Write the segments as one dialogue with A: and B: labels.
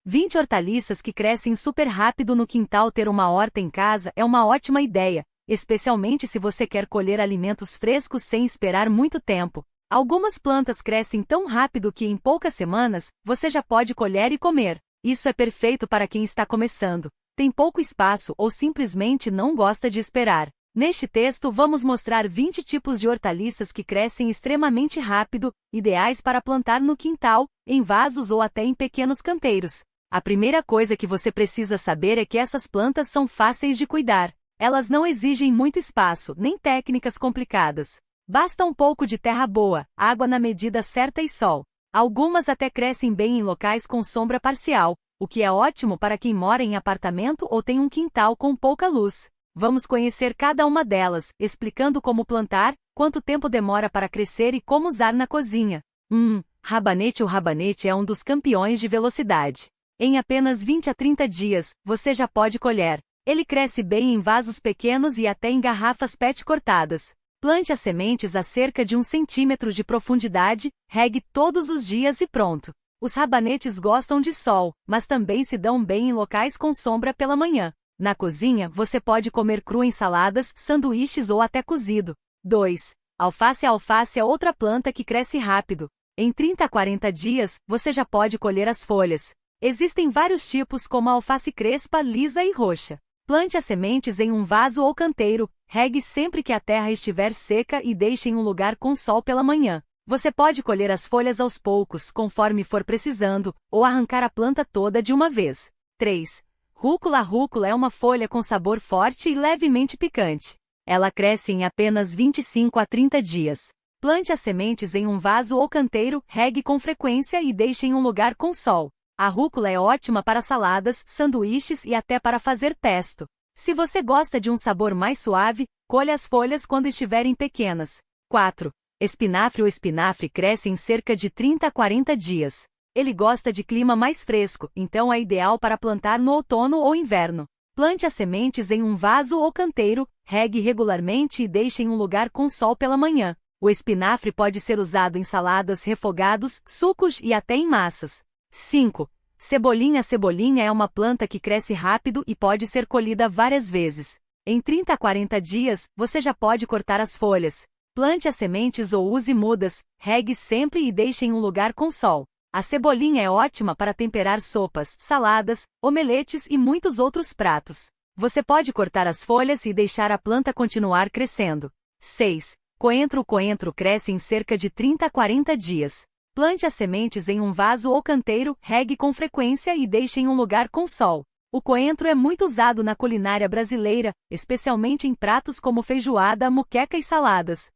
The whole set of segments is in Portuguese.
A: 20 hortaliças que crescem super rápido no quintal. Ter uma horta em casa é uma ótima ideia, especialmente se você quer colher alimentos frescos sem esperar muito tempo. Algumas plantas crescem tão rápido que em poucas semanas, você já pode colher e comer. Isso é perfeito para quem está começando, tem pouco espaço ou simplesmente não gosta de esperar. Neste texto vamos mostrar 20 tipos de hortaliças que crescem extremamente rápido, ideais para plantar no quintal, em vasos ou até em pequenos canteiros. A primeira coisa que você precisa saber é que essas plantas são fáceis de cuidar. Elas não exigem muito espaço, nem técnicas complicadas. Basta um pouco de terra boa, água na medida certa e sol. Algumas até crescem bem em locais com sombra parcial, o que é ótimo para quem mora em apartamento ou tem um quintal com pouca luz. Vamos conhecer cada uma delas, explicando como plantar, quanto tempo demora para crescer e como usar na cozinha. Rabanete. O rabanete é um dos campeões de velocidade. Em apenas 20 a 30 dias, você já pode colher. Ele cresce bem em vasos pequenos e até em garrafas PET cortadas. Plante as sementes a cerca de 1 centímetro de profundidade, regue todos os dias e pronto. Os rabanetes gostam de sol, mas também se dão bem em locais com sombra pela manhã. Na cozinha, você pode comer cru em saladas, sanduíches ou até cozido. 2. Alface. A alface é outra planta que cresce rápido. Em 30 a 40 dias, você já pode colher as folhas. Existem vários tipos como a alface crespa, lisa e roxa. Plante as sementes em um vaso ou canteiro, regue sempre que a terra estiver seca e deixe em um lugar com sol pela manhã. Você pode colher as folhas aos poucos, conforme for precisando, ou arrancar a planta toda de uma vez. 3. Rúcula. A rúcula é uma folha com sabor forte e levemente picante. Ela cresce em apenas 25 a 30 dias. Plante as sementes em um vaso ou canteiro, regue com frequência e deixe em um lugar com sol. A rúcula é ótima para saladas, sanduíches e até para fazer pesto. Se você gosta de um sabor mais suave, colha as folhas quando estiverem pequenas. 4. Espinafre. O espinafre cresce em cerca de 30 a 40 dias. Ele gosta de clima mais fresco, então é ideal para plantar no outono ou inverno. Plante as sementes em um vaso ou canteiro, regue regularmente e deixe em um lugar com sol pela manhã. O espinafre pode ser usado em saladas, refogados, sucos e até em massas. 5. Cebolinha. A cebolinha é uma planta que cresce rápido e pode ser colhida várias vezes. Em 30 a 40 dias, você já pode cortar as folhas. Plante as sementes ou use mudas, regue sempre e deixe em um lugar com sol. A cebolinha é ótima para temperar sopas, saladas, omeletes e muitos outros pratos. Você pode cortar as folhas e deixar a planta continuar crescendo. 6. Coentro. O coentro cresce em cerca de 30 a 40 dias. Plante as sementes em um vaso ou canteiro, regue com frequência e deixe em um lugar com sol. O coentro é muito usado na culinária brasileira, especialmente em pratos como feijoada, moqueca e saladas.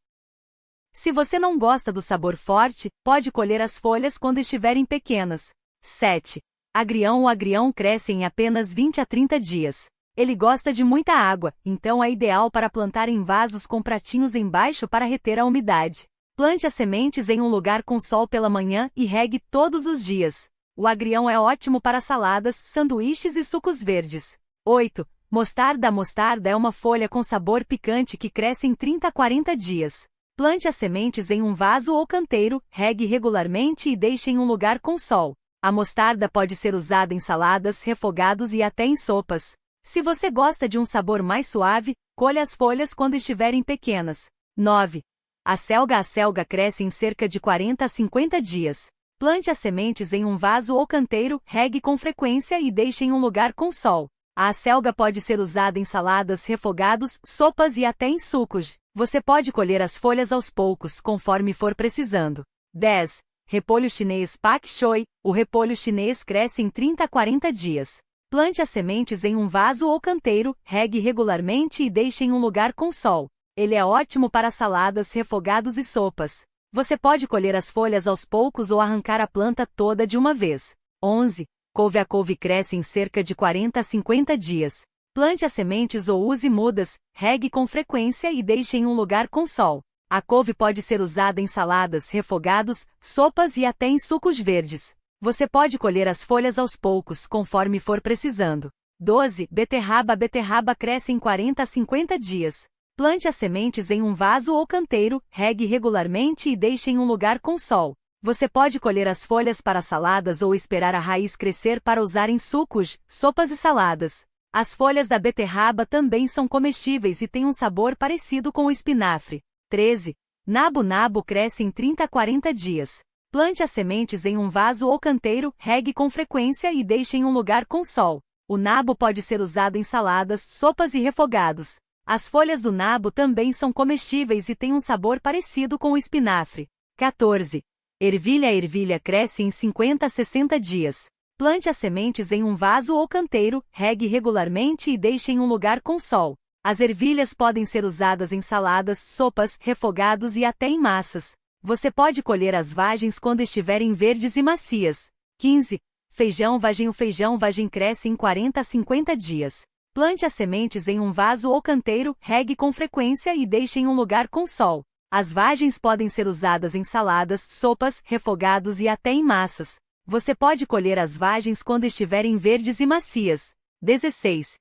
A: Se você não gosta do sabor forte, pode colher as folhas quando estiverem pequenas. 7. Agrião. O agrião cresce em apenas 20 a 30 dias. Ele gosta de muita água, então é ideal para plantar em vasos com pratinhos embaixo para reter a umidade. Plante as sementes em um lugar com sol pela manhã e regue todos os dias. O agrião é ótimo para saladas, sanduíches e sucos verdes. 8. Mostarda. A mostarda é uma folha com sabor picante que cresce em 30 a 40 dias. Plante as sementes em um vaso ou canteiro, regue regularmente e deixe em um lugar com sol. A mostarda pode ser usada em saladas, refogados e até em sopas. Se você gosta de um sabor mais suave, colha as folhas quando estiverem pequenas. 9. A selga. A selga cresce em cerca de 40 a 50 dias. Plante as sementes em um vaso ou canteiro, regue com frequência e deixe em um lugar com sol. A selga pode ser usada em saladas, refogados, sopas e até em sucos. Você pode colher as folhas aos poucos, conforme for precisando. 10. Repolho chinês. Pak choi. O repolho chinês cresce em 30 a 40 dias. Plante as sementes em um vaso ou canteiro, regue regularmente e deixe em um lugar com sol. Ele é ótimo para saladas, refogados e sopas. Você pode colher as folhas aos poucos ou arrancar a planta toda de uma vez. 11. Couve. A couve cresce em cerca de 40 a 50 dias. Plante as sementes ou use mudas, regue com frequência e deixe em um lugar com sol. A couve pode ser usada em saladas, refogados, sopas e até em sucos verdes. Você pode colher as folhas aos poucos, conforme for precisando. 12. Beterraba. A beterraba cresce em 40 a 50 dias. Plante as sementes em um vaso ou canteiro, regue regularmente e deixe em um lugar com sol. Você pode colher as folhas para saladas ou esperar a raiz crescer para usar em sucos, sopas e saladas. As folhas da beterraba também são comestíveis e têm um sabor parecido com o espinafre. 13. Nabo cresce em 30 a 40 dias. Plante as sementes em um vaso ou canteiro, regue com frequência e deixe em um lugar com sol. O nabo pode ser usado em saladas, sopas e refogados. As folhas do nabo também são comestíveis e têm um sabor parecido com o espinafre. 14. Ervilha cresce em 50 a 60 dias. Plante as sementes em um vaso ou canteiro, regue regularmente e deixe em um lugar com sol. As ervilhas podem ser usadas em saladas, sopas, refogados e até em massas. Você pode colher as vagens quando estiverem verdes e macias. 15. Feijão vagem cresce em 40 a 50 dias. Plante as sementes em um vaso ou canteiro, regue com frequência e deixe em um lugar com sol. As vagens podem ser usadas em saladas, sopas, refogados e até em massas. Você pode colher as vagens quando estiverem verdes e macias. 16.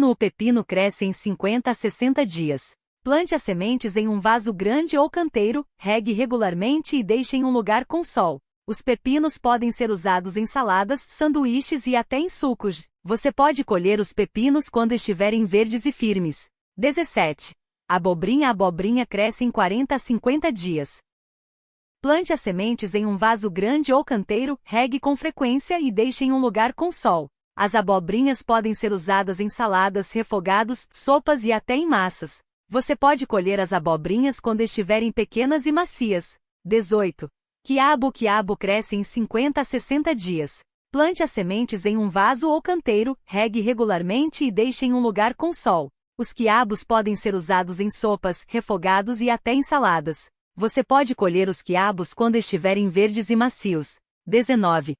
A: O pepino cresce em 50 a 60 dias. Plante as sementes em um vaso grande ou canteiro, regue regularmente e deixe em um lugar com sol. Os pepinos podem ser usados em saladas, sanduíches e até em sucos. Você pode colher os pepinos quando estiverem verdes e firmes. 17. A abobrinha cresce em 40 a 50 dias. Plante as sementes em um vaso grande ou canteiro, regue com frequência e deixe em um lugar com sol. As abobrinhas podem ser usadas em saladas, refogados, sopas e até em massas. Você pode colher as abobrinhas quando estiverem pequenas e macias. 18. Quiabo cresce em 50 a 60 dias. Plante as sementes em um vaso ou canteiro, regue regularmente e deixe em um lugar com sol. Os quiabos podem ser usados em sopas, refogados e até em saladas. Você pode colher os quiabos quando estiverem verdes e macios. 19.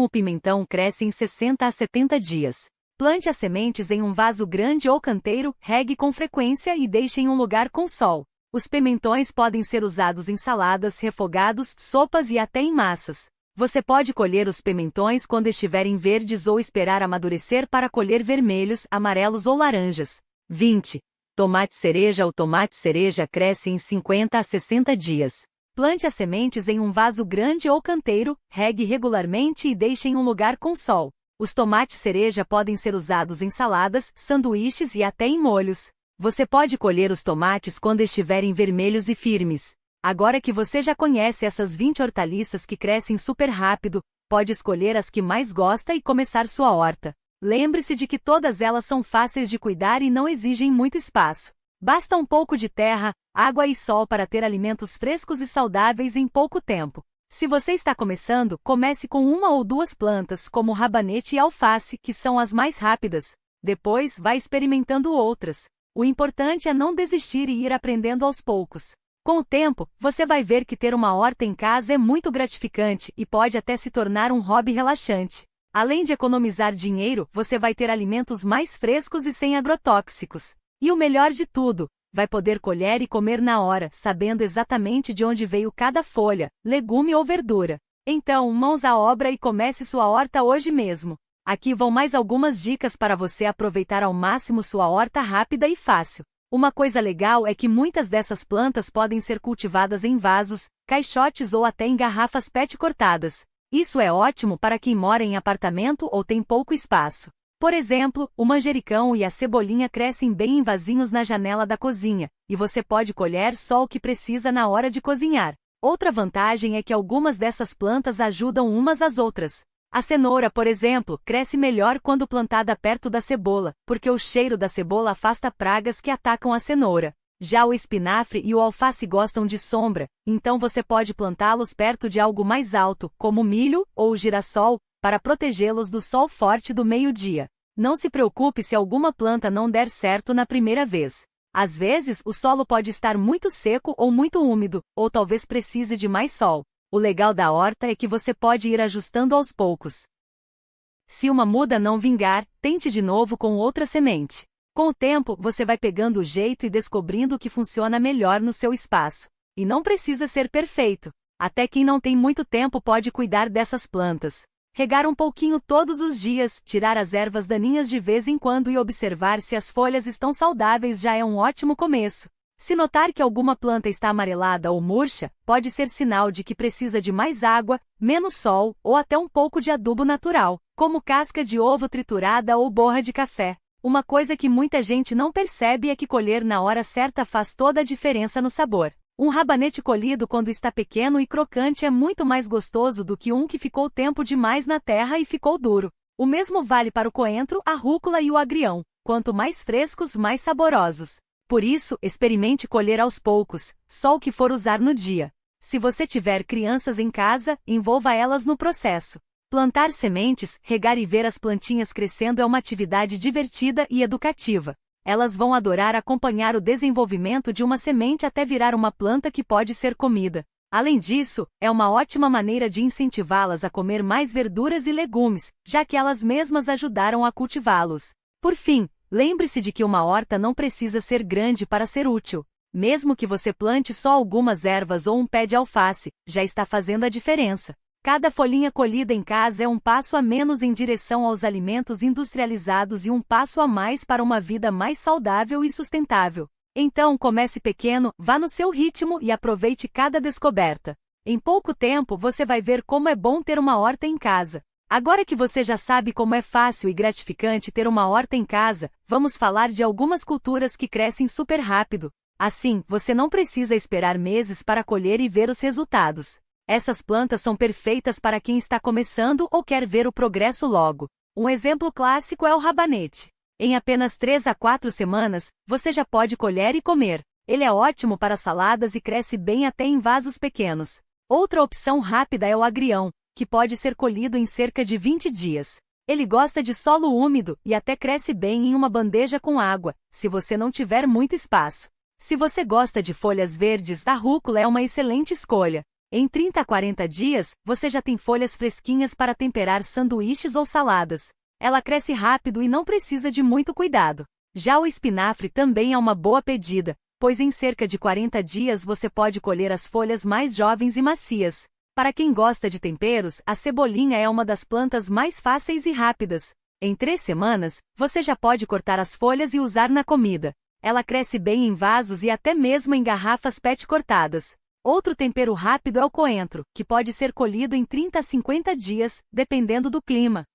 A: O pimentão cresce em 60 a 70 dias. Plante as sementes em um vaso grande ou canteiro, regue com frequência e deixe em um lugar com sol. Os pimentões podem ser usados em saladas, refogados, sopas e até em massas. Você pode colher os pimentões quando estiverem verdes ou esperar amadurecer para colher vermelhos, amarelos ou laranjas. 20. O tomate cereja cresce em 50 a 60 dias. Plante as sementes em um vaso grande ou canteiro, regue regularmente e deixe em um lugar com sol. Os tomates cereja podem ser usados em saladas, sanduíches e até em molhos. Você pode colher os tomates quando estiverem vermelhos e firmes. Agora que você já conhece essas 20 hortaliças que crescem super rápido, pode escolher as que mais gosta e começar sua horta. Lembre-se de que todas elas são fáceis de cuidar e não exigem muito espaço. Basta um pouco de terra, água e sol para ter alimentos frescos e saudáveis em pouco tempo. Se você está começando, comece com uma ou duas plantas, como rabanete e alface, que são as mais rápidas. Depois, vá experimentando outras. O importante é não desistir e ir aprendendo aos poucos. Com o tempo, você vai ver que ter uma horta em casa é muito gratificante e pode até se tornar um hobby relaxante. Além de economizar dinheiro, você vai ter alimentos mais frescos e sem agrotóxicos. E o melhor de tudo, vai poder colher e comer na hora, sabendo exatamente de onde veio cada folha, legume ou verdura. Então, mãos à obra e comece sua horta hoje mesmo. Aqui vão mais algumas dicas para você aproveitar ao máximo sua horta rápida e fácil. Uma coisa legal é que muitas dessas plantas podem ser cultivadas em vasos, caixotes ou até em garrafas PET cortadas. Isso é ótimo para quem mora em apartamento ou tem pouco espaço. Por exemplo, o manjericão e a cebolinha crescem bem em vasinhos na janela da cozinha, e você pode colher só o que precisa na hora de cozinhar. Outra vantagem é que algumas dessas plantas ajudam umas às outras. A cenoura, por exemplo, cresce melhor quando plantada perto da cebola, porque o cheiro da cebola afasta pragas que atacam a cenoura. Já o espinafre e o alface gostam de sombra, então você pode plantá-los perto de algo mais alto, como o milho ou o girassol, para protegê-los do sol forte do meio-dia. Não se preocupe se alguma planta não der certo na primeira vez. Às vezes, o solo pode estar muito seco ou muito úmido, ou talvez precise de mais sol. O legal da horta é que você pode ir ajustando aos poucos. Se uma muda não vingar, tente de novo com outra semente. Com o tempo, você vai pegando o jeito e descobrindo o que funciona melhor no seu espaço. E não precisa ser perfeito. Até quem não tem muito tempo pode cuidar dessas plantas. Regar um pouquinho todos os dias, tirar as ervas daninhas de vez em quando e observar se as folhas estão saudáveis já é um ótimo começo. Se notar que alguma planta está amarelada ou murcha, pode ser sinal de que precisa de mais água, menos sol ou até um pouco de adubo natural, como casca de ovo triturada ou borra de café. Uma coisa que muita gente não percebe é que colher na hora certa faz toda a diferença no sabor. Um rabanete colhido quando está pequeno e crocante é muito mais gostoso do que um que ficou tempo demais na terra e ficou duro. O mesmo vale para o coentro, a rúcula e o agrião. Quanto mais frescos, mais saborosos. Por isso, experimente colher aos poucos, só o que for usar no dia. Se você tiver crianças em casa, envolva elas no processo. Plantar sementes, regar e ver as plantinhas crescendo é uma atividade divertida e educativa. Elas vão adorar acompanhar o desenvolvimento de uma semente até virar uma planta que pode ser comida. Além disso, é uma ótima maneira de incentivá-las a comer mais verduras e legumes, já que elas mesmas ajudaram a cultivá-los. Por fim, lembre-se de que uma horta não precisa ser grande para ser útil. Mesmo que você plante só algumas ervas ou um pé de alface, já está fazendo a diferença. Cada folhinha colhida em casa é um passo a menos em direção aos alimentos industrializados e um passo a mais para uma vida mais saudável e sustentável. Então, comece pequeno, vá no seu ritmo e aproveite cada descoberta. Em pouco tempo, você vai ver como é bom ter uma horta em casa. Agora que você já sabe como é fácil e gratificante ter uma horta em casa, vamos falar de algumas culturas que crescem super rápido. Assim, você não precisa esperar meses para colher e ver os resultados. Essas plantas são perfeitas para quem está começando ou quer ver o progresso logo. Um exemplo clássico é o rabanete. Em apenas 3 a 4 semanas, você já pode colher e comer. Ele é ótimo para saladas e cresce bem até em vasos pequenos. Outra opção rápida é o agrião, que pode ser colhido em cerca de 20 dias. Ele gosta de solo úmido e até cresce bem em uma bandeja com água, se você não tiver muito espaço. Se você gosta de folhas verdes, a rúcula é uma excelente escolha. Em 30 a 40 dias, você já tem folhas fresquinhas para temperar sanduíches ou saladas. Ela cresce rápido e não precisa de muito cuidado. Já o espinafre também é uma boa pedida, pois em cerca de 40 dias você pode colher as folhas mais jovens e macias. Para quem gosta de temperos, a cebolinha é uma das plantas mais fáceis e rápidas. Em 3 semanas, você já pode cortar as folhas e usar na comida. Ela cresce bem em vasos e até mesmo em garrafas PET cortadas. Outro tempero rápido é o coentro, que pode ser colhido em 30 a 50 dias, dependendo do clima.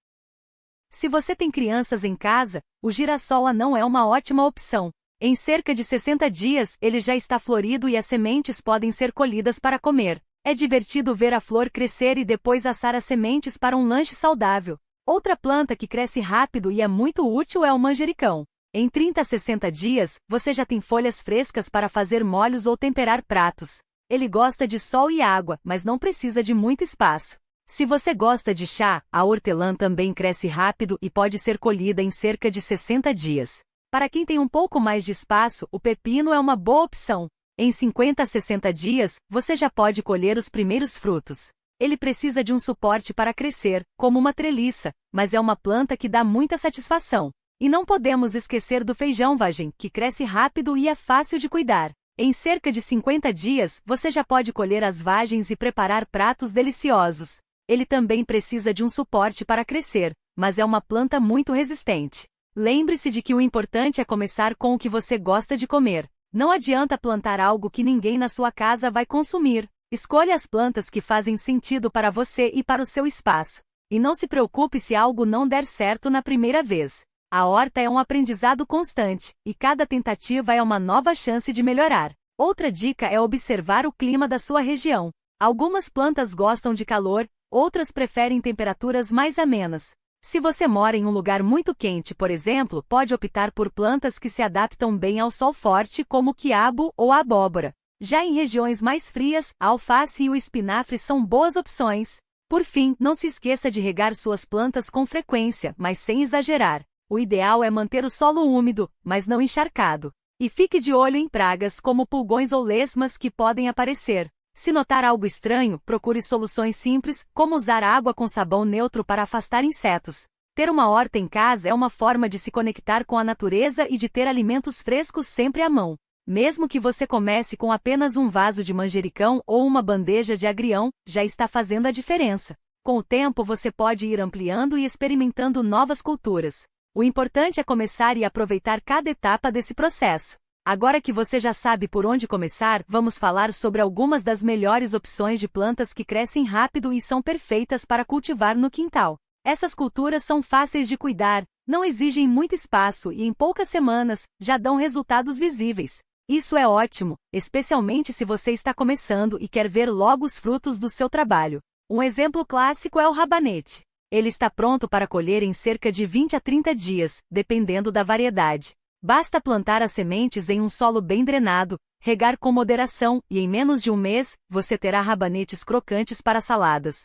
A: Se você tem crianças em casa, o girassol anão é uma ótima opção. Em cerca de 60 dias, ele já está florido e as sementes podem ser colhidas para comer. É divertido ver a flor crescer e depois assar as sementes para um lanche saudável. Outra planta que cresce rápido e é muito útil é o manjericão. Em 30 a 60 dias, você já tem folhas frescas para fazer molhos ou temperar pratos. Ele gosta de sol e água, mas não precisa de muito espaço. Se você gosta de chá, a hortelã também cresce rápido e pode ser colhida em cerca de 60 dias. Para quem tem um pouco mais de espaço, o pepino é uma boa opção. Em 50 a 60 dias, você já pode colher os primeiros frutos. Ele precisa de um suporte para crescer, como uma treliça, mas é uma planta que dá muita satisfação. E não podemos esquecer do feijão vagem, que cresce rápido e é fácil de cuidar. Em cerca de 50 dias, você já pode colher as vagens e preparar pratos deliciosos. Ele também precisa de um suporte para crescer, mas é uma planta muito resistente. Lembre-se de que o importante é começar com o que você gosta de comer. Não adianta plantar algo que ninguém na sua casa vai consumir. Escolha as plantas que fazem sentido para você e para o seu espaço. E não se preocupe se algo não der certo na primeira vez. A horta é um aprendizado constante, e cada tentativa é uma nova chance de melhorar. Outra dica é observar o clima da sua região. Algumas plantas gostam de calor, outras preferem temperaturas mais amenas. Se você mora em um lugar muito quente, por exemplo, pode optar por plantas que se adaptam bem ao sol forte, como o quiabo ou a abóbora. Já em regiões mais frias, a alface e o espinafre são boas opções. Por fim, não se esqueça de regar suas plantas com frequência, mas sem exagerar. O ideal é manter o solo úmido, mas não encharcado. E fique de olho em pragas como pulgões ou lesmas que podem aparecer. Se notar algo estranho, procure soluções simples, como usar água com sabão neutro para afastar insetos. Ter uma horta em casa é uma forma de se conectar com a natureza e de ter alimentos frescos sempre à mão. Mesmo que você comece com apenas um vaso de manjericão ou uma bandeja de agrião, já está fazendo a diferença. Com o tempo você pode ir ampliando e experimentando novas culturas. O importante é começar e aproveitar cada etapa desse processo. Agora que você já sabe por onde começar, vamos falar sobre algumas das melhores opções de plantas que crescem rápido e são perfeitas para cultivar no quintal. Essas culturas são fáceis de cuidar, não exigem muito espaço e em poucas semanas já dão resultados visíveis. Isso é ótimo, especialmente se você está começando e quer ver logo os frutos do seu trabalho. Um exemplo clássico é o rabanete. Ele está pronto para colher em cerca de 20 a 30 dias, dependendo da variedade. Basta plantar as sementes em um solo bem drenado, regar com moderação e em menos de um mês, você terá rabanetes crocantes para saladas.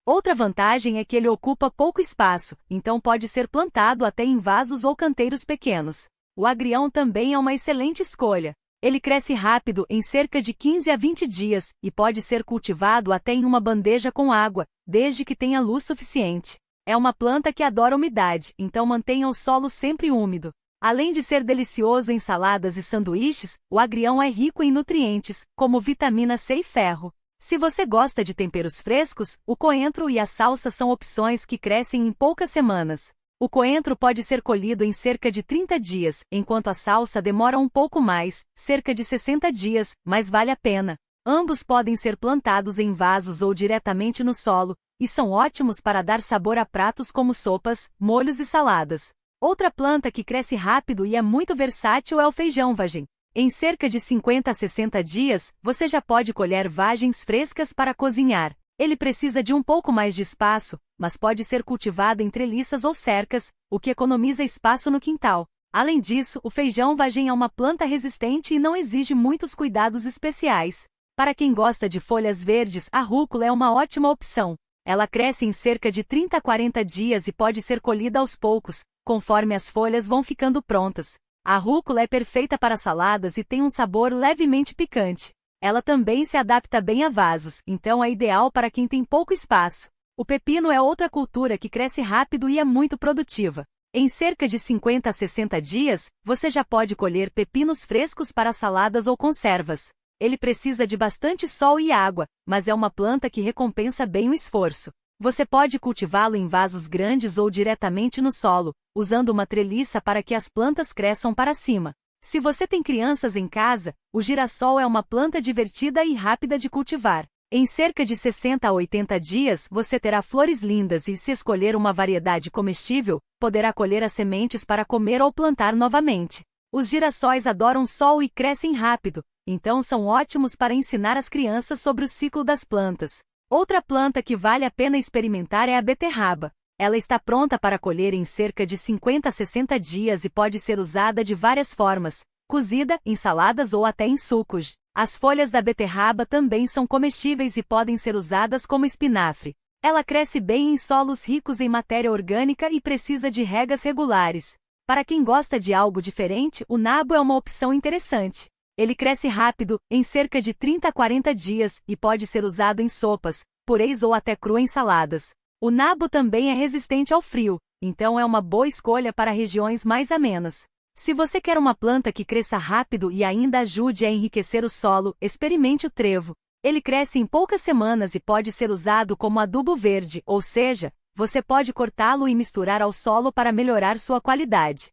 A: Outra vantagem é que ele ocupa pouco espaço, então pode ser plantado até em vasos ou canteiros pequenos. O agrião também é uma excelente escolha. Ele cresce rápido em cerca de 15 a 20 dias e pode ser cultivado até em uma bandeja com água, desde que tenha luz suficiente. É uma planta que adora umidade, então mantenha o solo sempre úmido. Além de ser delicioso em saladas e sanduíches, o agrião é rico em nutrientes, como vitamina C e ferro. Se você gosta de temperos frescos, o coentro e a salsa são opções que crescem em poucas semanas. O coentro pode ser colhido em cerca de 30 dias, enquanto a salsa demora um pouco mais, cerca de 60 dias, mas vale a pena. Ambos podem ser plantados em vasos ou diretamente no solo, e são ótimos para dar sabor a pratos como sopas, molhos e saladas. Outra planta que cresce rápido e é muito versátil é o feijão vagem. Em cerca de 50 a 60 dias, você já pode colher vagens frescas para cozinhar. Ele precisa de um pouco mais de espaço, mas pode ser cultivado em treliças ou cercas, o que economiza espaço no quintal. Além disso, o feijão vagem é uma planta resistente e não exige muitos cuidados especiais. Para quem gosta de folhas verdes, a rúcula é uma ótima opção. Ela cresce em cerca de 30 a 40 dias e pode ser colhida aos poucos, conforme as folhas vão ficando prontas. A rúcula é perfeita para saladas e tem um sabor levemente picante. Ela também se adapta bem a vasos, então é ideal para quem tem pouco espaço. O pepino é outra cultura que cresce rápido e é muito produtiva. Em cerca de 50 a 60 dias, você já pode colher pepinos frescos para saladas ou conservas. Ele precisa de bastante sol e água, mas é uma planta que recompensa bem o esforço. Você pode cultivá-lo em vasos grandes ou diretamente no solo, usando uma treliça para que as plantas cresçam para cima. Se você tem crianças em casa, o girassol é uma planta divertida e rápida de cultivar. Em cerca de 60 a 80 dias, você terá flores lindas e, se escolher uma variedade comestível, poderá colher as sementes para comer ou plantar novamente. Os girassóis adoram sol e crescem rápido, então são ótimos para ensinar as crianças sobre o ciclo das plantas. Outra planta que vale a pena experimentar é a beterraba. Ela está pronta para colher em cerca de 50 a 60 dias e pode ser usada de várias formas, cozida, em saladas ou até em sucos. As folhas da beterraba também são comestíveis e podem ser usadas como espinafre. Ela cresce bem em solos ricos em matéria orgânica e precisa de regas regulares. Para quem gosta de algo diferente, o nabo é uma opção interessante. Ele cresce rápido, em cerca de 30 a 40 dias, e pode ser usado em sopas, purês ou até cru em saladas. O nabo também é resistente ao frio, então é uma boa escolha para regiões mais amenas. Se você quer uma planta que cresça rápido e ainda ajude a enriquecer o solo, experimente o trevo. Ele cresce em poucas semanas e pode ser usado como adubo verde, ou seja, você pode cortá-lo e misturar ao solo para melhorar sua qualidade.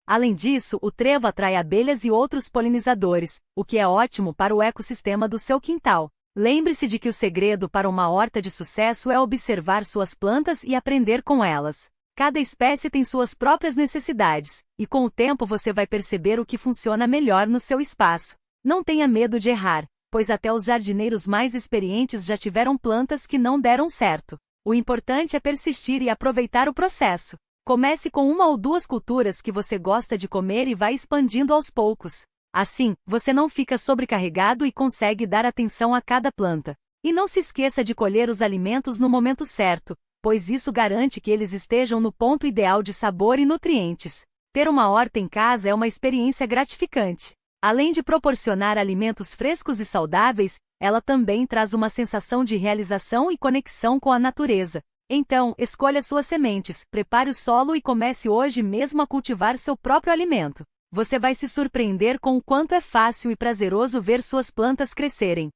A: Além disso, o trevo atrai abelhas e outros polinizadores, o que é ótimo para o ecossistema do seu quintal. Lembre-se de que o segredo para uma horta de sucesso é observar suas plantas e aprender com elas. Cada espécie tem suas próprias necessidades, e com o tempo você vai perceber o que funciona melhor no seu espaço. Não tenha medo de errar, pois até os jardineiros mais experientes já tiveram plantas que não deram certo. O importante é persistir e aproveitar o processo. Comece com uma ou duas culturas que você gosta de comer e vá expandindo aos poucos. Assim, você não fica sobrecarregado e consegue dar atenção a cada planta. E não se esqueça de colher os alimentos no momento certo, pois isso garante que eles estejam no ponto ideal de sabor e nutrientes. Ter uma horta em casa é uma experiência gratificante. Além de proporcionar alimentos frescos e saudáveis, ela também traz uma sensação de realização e conexão com a natureza. Então, escolha suas sementes, prepare o solo e comece hoje mesmo a cultivar seu próprio alimento. Você vai se surpreender com o quanto é fácil e prazeroso ver suas plantas crescerem.